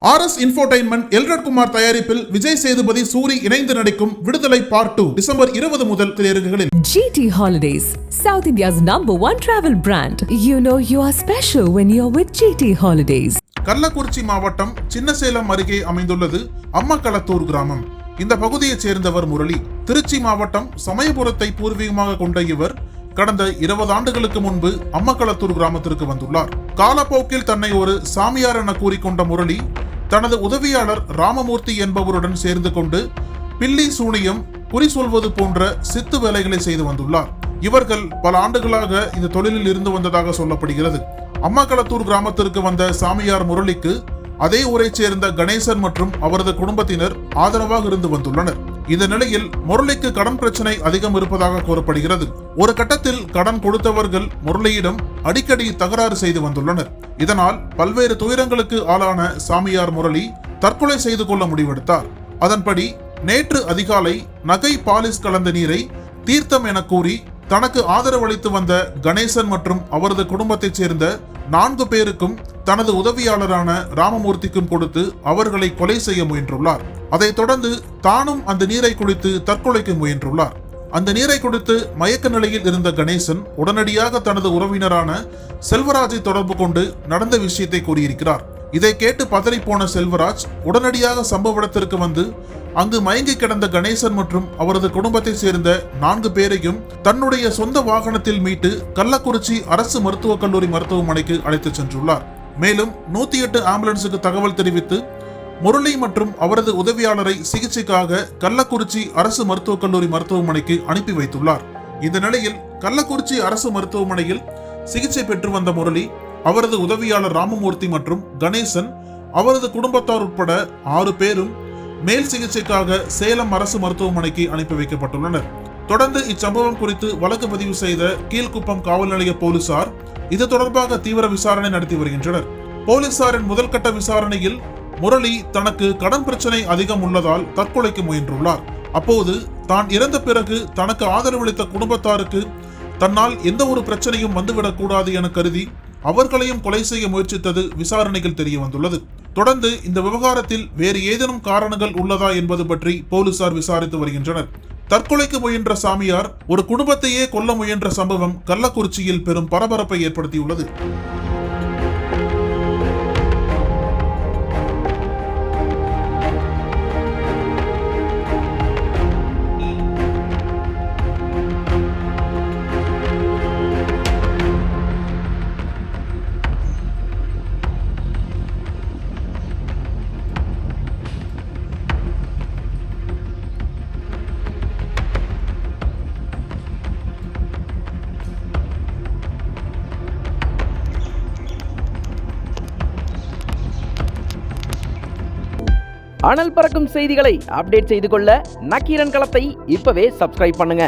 RS Infotainment Elred Kumar தயாரிப்பில் விஜய் சேதுபதி சூரி இணைந்து நடிக்கும் விடுதலை பார்ட் 2 டிசம்பர் 20 முதல் திரையரங்குகளில். GT Holidays, South India's #1 travel brand. You know you are special when you're with GT Holidays. Kallakurichi மாவட்டம் சின்னசேலம் அருகே அமைந்துள்ளது அம்மக்களத்தூர் கிராமம். இந்த பகுதியைச் சேர்ந்தவர் முரளி. திருச்சி மாவட்டம் சமயபுரத்தை பூர்வீகமாக கொண்ட இவர் கடந்த 20 ஆண்டுகளுக்கு முன்பு அம்மக்களத்தூர் கிராமத்திற்கு வந்துள்ளார். காலப்போக்கில் தன்னை ஒரு சாமியார் என கூறிக்கொண்ட முரளி தனது உதவியாளர் ராமமூர்த்தி என்பவருடன் சேர்ந்து கொண்டு பில்லி சூனியம், குறி சொல்வது போன்ற சித்து வேலைகளை செய்து வந்துள்ளார். இவர்கள் பல ஆண்டுகளாக இந்த தொழிலில் இருந்து வந்ததாக சொல்லப்படுகிறது. அம்மக்களத்தூர் கிராமத்திற்கு வந்த சாமியார் முரளிக்கு அதே ஊரைச் சேர்ந்த கணேசன் மற்றும் அவரது குடும்பத்தினர் ஆதரவாக இருந்து வந்துள்ளனர். இந்த நிலையில் முரளிக்கு கடன் பிரச்சனை அதிகம் இருப்பதாக கூறப்படுகிறது. ஒரு கட்டத்தில் கடன் கொடுத்தவர்கள் முரளியிடம் அடிக்கடி தகராறு செய்து வந்துள்ளனர். இதனால் பல்வேறு துயரங்களுக்கு ஆளான சாமியார் முரளி தற்கொலை செய்து கொள்ள முடிவெடுத்தார். அதன்படி நேற்று அதிகாலை நகை பாலிஸ் கலந்த நீரை தீர்த்தம் என கூறி தனக்கு ஆதரவளித்து வந்த கணேசன் மற்றும் அவரது குடும்பத்தைச் சேர்ந்த 4 பேருக்கும் தனது உதவியாளரான ராமமூர்த்திக்கும் கொடுத்து அவர்களை கொலை செய்ய முயன்றுள்ளார். அதைத் தொடர்ந்து தானும் அந்த நீரை குடித்து தற்கொலைக்கு முயன்றுள்ளார். அந்த நீரை குடித்து மயக்க நிலையில் இருந்த கணேசன் உடனடியாக தனது உறவினரான செல்வராஜை தொடர்பு கொண்டு நடந்த விஷயத்தை கூறியிருக்கிறார். இதை கேட்டு பதறிப்போன செல்வராஜ் உடனடியாக சம்பவ இடத்திற்கு வந்து அங்கு மயங்கி கிடந்த கணேசன் மற்றும் அவரது குடும்பத்தை சேர்ந்த 4 பேரையும் தன்னுடைய சொந்த வாகனத்தில் மீட்டு கள்ளக்குறிச்சி அரசு மருத்துவக் கல்லூரி மருத்துவமனைக்கு அழைத்துச் சென்றுள்ளார். மேலும் 108 ஆம்புலன்ஸுக்கு தகவல் தெரிவித்து முரளி மற்றும் அவரது உதவியாளரை சிகிச்சைக்காக கள்ளக்குறிச்சி அரசு மருத்துவக் கல்லூரி மருத்துவமனைக்கு அனுப்பி வைத்துள்ளார். இந்த நிலையில் கள்ளக்குறிச்சி அரசு மருத்துவமனையில் சிகிச்சை பெற்று வந்த முரளி, அவரது உதவியாளர் ராமமூர்த்தி மற்றும் கணேசன் அவரது குடும்பத்தார் உட்பட 6 பேரும் மேல் சிகிச்சைக்காக சேலம் அரசு மருத்துவமனைக்கு அனுப்பி வைக்கப்பட்டுள்ளனர். தொடர்ந்து இச்சம்பவம் குறித்து வழக்கு பதிவு செய்த கீழ்குப்பம் காவல் நிலைய போலீசார் இது தொடர்பாக தீவிர விசாரணை நடத்தி வருகின்றனர். போலீசாரின் முதல் கட்ட விசாரணையில் முரளி தனக்கு கடன் பிரச்சனை அதிகம் உள்ளதால் தற்கொலைக்கு முயன்றுள்ளார். அப்போது தான் இறந்த பிறகு தனக்கு ஆதரவளித்த குடும்பத்தாருக்கு தன்னால் எந்த ஒரு பிரச்சனையும் வந்துவிடக் கூடாது என கருதி அவர்களையும் கொலை செய்ய முயற்சித்தது விசாரணைகள் தெரிய வந்துள்ளது. தொடர்ந்து இந்த விவகாரத்தில் வேறு ஏதேனும் காரணங்கள் உள்ளதா என்பது பற்றி போலீசார் விசாரித்து வருகின்றனர். தற்கொலைக்கு முயன்ற சாமியார் ஒரு குடும்பத்தையே கொல்ல முயன்ற சம்பவம் கள்ளக்குறிச்சியில் பெரும் பரபரப்பை ஏற்படுத்தியுள்ளது. அனல் பறக்கும் செய்திகளை அப்டேட் செய்து கொள்ள நக்கீரன் களத்தை இப்பவே சப்ஸ்கிரைப் பண்ணுங்க.